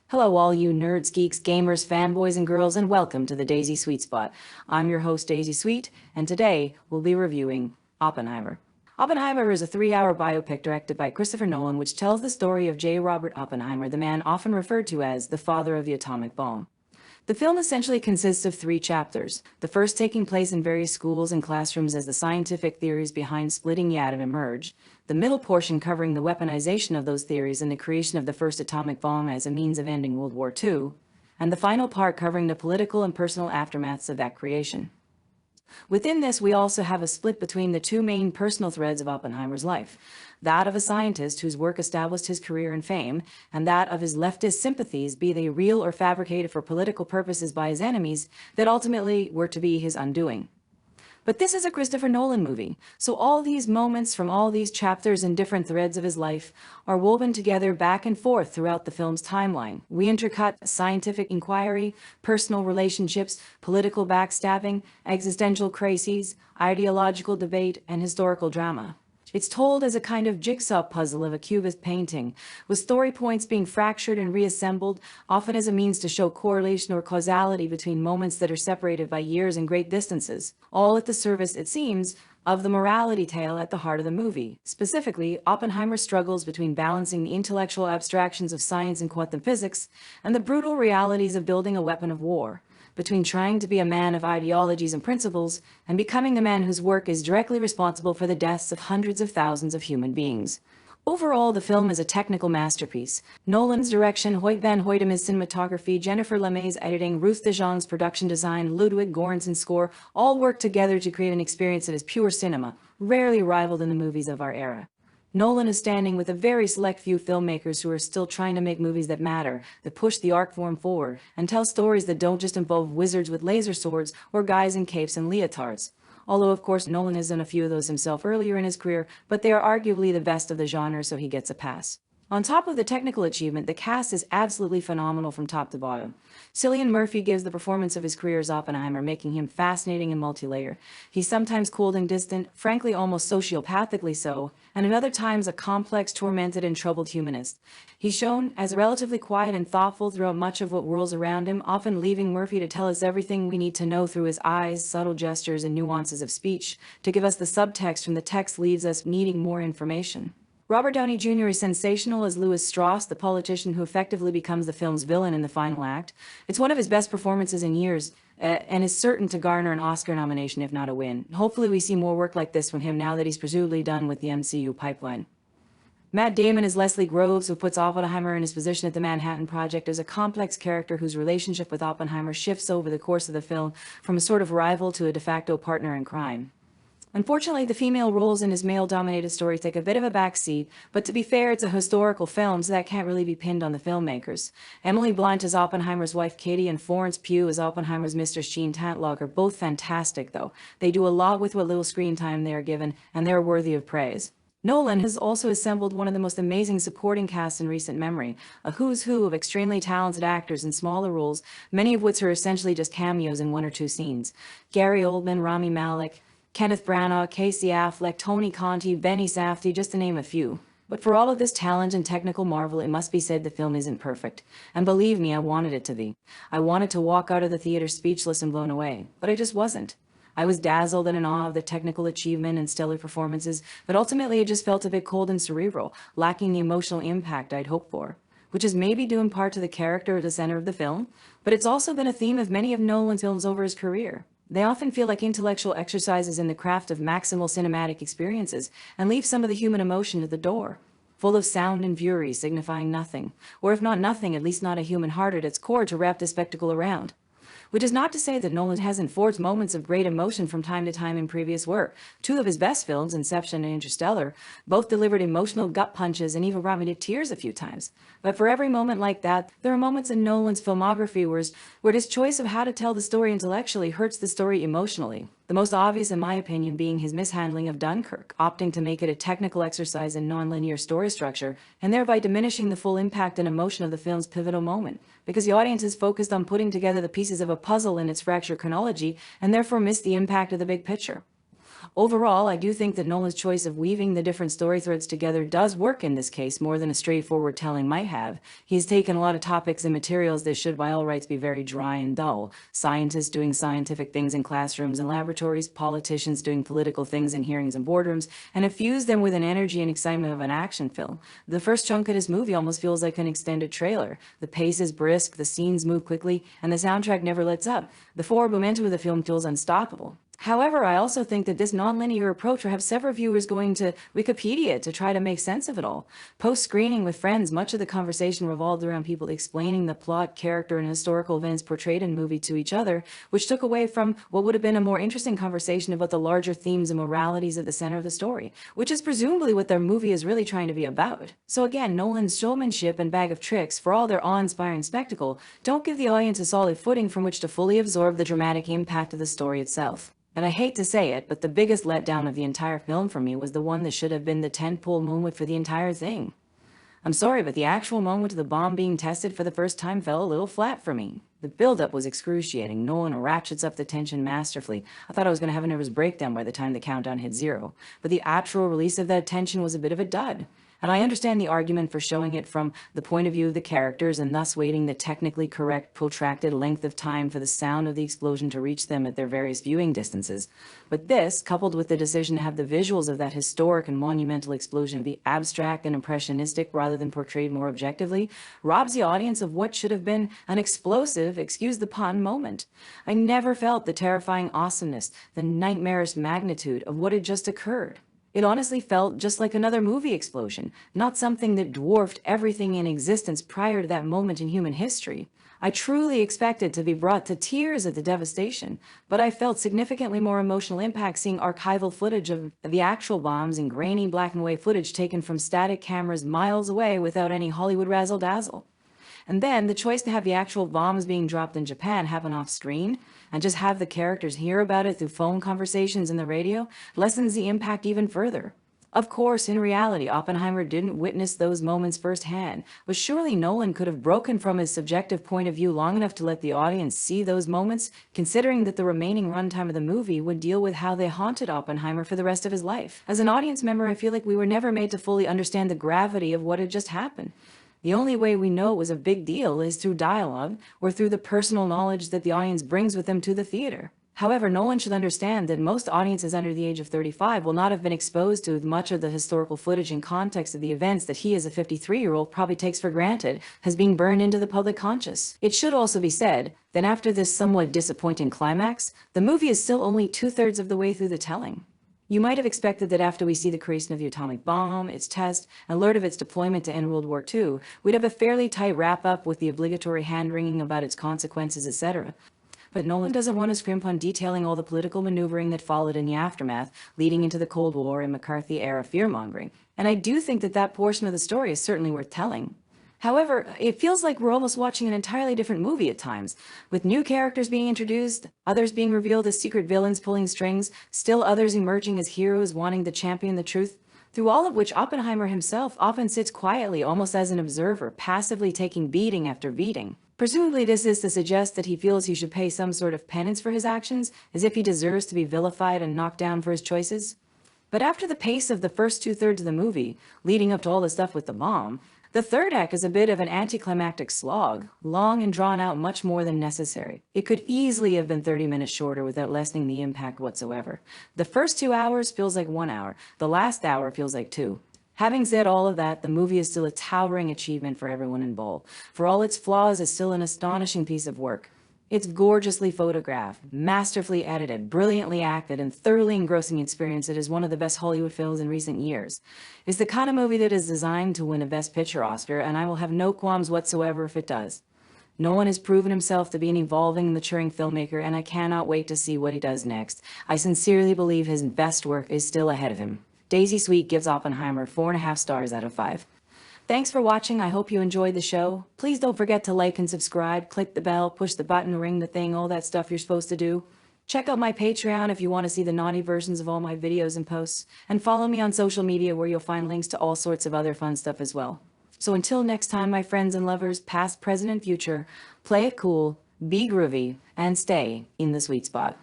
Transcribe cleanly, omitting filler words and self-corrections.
Hello, all you nerds, geeks, gamers, fanboys, and girls, and welcome to the Daisy Sweet Spot. I'm your host, Daisy Sweet, and today we'll be reviewing Oppenheimer. Oppenheimer is a 3-hour biopic directed by Christopher Nolan, which tells the story of J. Robert Oppenheimer, the man often referred to as the father of the atomic bomb. The film essentially consists of 3 chapters, the first taking place in various schools and classrooms as the scientific theories behind splitting the atom emerge, the middle portion covering the weaponization of those theories and the creation of the first atomic bomb as a means of ending World War II, and the final part covering the political and personal aftermaths of that creation. Within this, we also have a split between the 2 main personal threads of Oppenheimer's life, that of a scientist whose work established his career and fame, and that of his leftist sympathies, be they real or fabricated for political purposes by his enemies, that ultimately were to be his undoing. But this is a Christopher Nolan movie, so all these moments from all these chapters and different threads of his life are woven together back and forth throughout the film's timeline. We intercut scientific inquiry, personal relationships, political backstabbing, existential crises, ideological debate, and historical drama. It's told as a kind of jigsaw puzzle of a cubist painting, with story points being fractured and reassembled, often as a means to show correlation or causality between moments that are separated by years and great distances, all at the service, it seems, of the morality tale at the heart of the movie. Specifically, Oppenheimer struggles between balancing the intellectual abstractions of science and quantum physics and the brutal realities of building a weapon of war, between trying to be a man of ideologies and principles and becoming the man whose work is directly responsible for the deaths of hundreds of thousands of human beings. Overall, the film is a technical masterpiece. Nolan's direction, Hoyt van Hoytema's cinematography, Jennifer Lemay's editing, Ruth de Jong's production design, Ludwig Göransson's score, all work together to create an experience that is pure cinema, rarely rivaled in the movies of our era. Nolan is standing with a very select few filmmakers who are still trying to make movies that matter, that push the art form forward, and tell stories that don't just involve wizards with laser swords or guys in capes and leotards. Although, of course, Nolan has done a few of those himself earlier in his career, but they are arguably the best of the genre, so he gets a pass. On top of the technical achievement, the cast is absolutely phenomenal from top to bottom. Cillian Murphy gives the performance of his career as Oppenheimer, making him fascinating and multi-layered. He's sometimes cold and distant, frankly almost sociopathically so, and at other times a complex, tormented, and troubled humanist. He's shown as relatively quiet and thoughtful throughout much of what whirls around him, often leaving Murphy to tell us everything we need to know through his eyes, subtle gestures, and nuances of speech, to give us the subtext when the text leaves us needing more information. Robert Downey Jr. is sensational as Louis Strauss, the politician who effectively becomes the film's villain in the final act. It's one of his best performances in years, and is certain to garner an Oscar nomination, if not a win. Hopefully we see more work like this from him now that he's presumably done with the MCU pipeline. Matt Damon is Leslie Groves, who puts Oppenheimer in his position at the Manhattan Project as a complex character whose relationship with Oppenheimer shifts over the course of the film from a sort of rival to a de facto partner in crime. Unfortunately, the female roles in his male-dominated story take a bit of a backseat, but to be fair, it's a historical film, so that can't really be pinned on the filmmakers. Emily Blunt as Oppenheimer's wife Katie and Florence Pugh as Oppenheimer's Mistress Jean Tatlock are both fantastic, though. They do a lot with what little screen time they are given, and they're worthy of praise. Nolan has also assembled one of the most amazing supporting casts in recent memory, a who's who of extremely talented actors in smaller roles, many of which are essentially just cameos in 1 or 2 scenes. Gary Oldman, Rami Malek, Kenneth Branagh, Casey Affleck, Tony Conti, Benny Safdie, just to name a few. But for all of this talent and technical marvel, it must be said the film isn't perfect. And believe me, I wanted it to be. I wanted to walk out of the theater speechless and blown away, but I just wasn't. I was dazzled and in awe of the technical achievement and stellar performances, but ultimately it just felt a bit cold and cerebral, lacking the emotional impact I'd hoped for. Which is maybe due in part to the character at the center of the film, but it's also been a theme of many of Nolan's films over his career. They often feel like intellectual exercises in the craft of maximal cinematic experiences and leave some of the human emotion at the door, full of sound and fury signifying nothing, or if not nothing, at least not a human heart at its core to wrap the spectacle around. Which is not to say that Nolan hasn't forged moments of great emotion from time to time in previous work. 2 of his best films, Inception and Interstellar, both delivered emotional gut punches and even brought me to tears a few times. But for every moment like that, there are moments in Nolan's filmography where his choice of how to tell the story intellectually hurts the story emotionally. The most obvious, in my opinion, being his mishandling of Dunkirk, opting to make it a technical exercise in nonlinear story structure, and thereby diminishing the full impact and emotion of the film's pivotal moment, because the audience is focused on putting together the pieces of a puzzle in its fractured chronology, and therefore missed the impact of the big picture. Overall, I do think that Nolan's choice of weaving the different story threads together does work in this case more than a straightforward telling might have. He's taken a lot of topics and materials that should by all rights be very dry and dull. Scientists doing scientific things in classrooms and laboratories, politicians doing political things in hearings and boardrooms, and infuse them with an energy and excitement of an action film. The first chunk of this movie almost feels like an extended trailer. The pace is brisk, the scenes move quickly, and the soundtrack never lets up. The forward momentum of the film feels unstoppable. However, I also think that this nonlinear approach will have several viewers going to Wikipedia to try to make sense of it all. Post-screening with friends, much of the conversation revolved around people explaining the plot, character, and historical events portrayed in the movie to each other, which took away from what would have been a more interesting conversation about the larger themes and moralities at the center of the story, which is presumably what their movie is really trying to be about. So again, Nolan's showmanship and bag of tricks, for all their awe-inspiring spectacle, don't give the audience a solid footing from which to fully absorb the dramatic impact of the story itself. And I hate to say it, but the biggest letdown of the entire film for me was the one that should have been the tentpole moment for the entire thing. I'm sorry, but the actual moment of the bomb being tested for the first time fell a little flat for me. The build-up was excruciating. Nolan ratchets up the tension masterfully. I thought I was going to have a nervous breakdown by the time the countdown hit 0. But the actual release of that tension was a bit of a dud. And I understand the argument for showing it from the point of view of the characters and thus waiting the technically correct, protracted length of time for the sound of the explosion to reach them at their various viewing distances. But this, coupled with the decision to have the visuals of that historic and monumental explosion be abstract and impressionistic rather than portrayed more objectively, robs the audience of what should have been an explosive, excuse the pun, moment. I never felt the terrifying awesomeness, the nightmarish magnitude of what had just occurred. It honestly felt just like another movie explosion, not something that dwarfed everything in existence prior to that moment in human history. I truly expected to be brought to tears at the devastation, but I felt significantly more emotional impact seeing archival footage of the actual bombs and grainy black and white footage taken from static cameras miles away without any Hollywood razzle-dazzle. And then the choice to have the actual bombs being dropped in Japan happen off screen and just have the characters hear about it through phone conversations and the radio lessens the impact even further. Of course, in reality, Oppenheimer didn't witness those moments firsthand, but surely Nolan could have broken from his subjective point of view long enough to let the audience see those moments, considering that the remaining runtime of the movie would deal with how they haunted Oppenheimer for the rest of his life. As an audience member, I feel like we were never made to fully understand the gravity of what had just happened. The only way we know it was a big deal is through dialogue or through the personal knowledge that the audience brings with them to the theater. However, Nolan should understand that most audiences under the age of 35 will not have been exposed to much of the historical footage and context of the events that he as a 53-year-old probably takes for granted as being burned into the public conscious. It should also be said that after this somewhat disappointing climax, the movie is still only 2/3 of the way through the telling. You might have expected that after we see the creation of the atomic bomb, its test, and alert of its deployment to end World War II, we'd have a fairly tight wrap-up with the obligatory hand-wringing about its consequences, etc. But Nolan doesn't want to scrimp on detailing all the political maneuvering that followed in the aftermath, leading into the Cold War and McCarthy-era fear-mongering. And I do think that that portion of the story is certainly worth telling. However, it feels like we're almost watching an entirely different movie at times, with new characters being introduced, others being revealed as secret villains pulling strings, still others emerging as heroes wanting to champion the truth, through all of which Oppenheimer himself often sits quietly, almost as an observer, passively taking beating after beating. Presumably this is to suggest that he feels he should pay some sort of penance for his actions, as if he deserves to be vilified and knocked down for his choices. But after the pace of the first 2/3 of the movie, leading up to all the stuff with the bomb, the third act is a bit of an anticlimactic slog, long and drawn out much more than necessary. It could easily have been 30 minutes shorter without lessening the impact whatsoever. The first 2 hours feels like 1 hour, the last hour feels like 2. Having said all of that, the movie is still a towering achievement for everyone involved. For all its flaws, it's still an astonishing piece of work. It's gorgeously photographed, masterfully edited, brilliantly acted, and thoroughly engrossing experience that is one of the best Hollywood films in recent years. It's the kind of movie that is designed to win a Best Picture Oscar, and I will have no qualms whatsoever if it does. Nolan has proven himself to be an evolving and maturing filmmaker, and I cannot wait to see what he does next. I sincerely believe his best work is still ahead of him. Daisy Sweet gives Oppenheimer 4.5 stars out of 5. Thanks for watching. I hope you enjoyed the show. Please don't forget to like and subscribe, click the bell, push the button, ring the thing, all that stuff you're supposed to do. Check out my Patreon if you want to see the naughty versions of all my videos and posts, and follow me on social media where you'll find links to all sorts of other fun stuff as well. So until next time, my friends and lovers, past, present, and future, play it cool, be groovy, and stay in the sweet spot.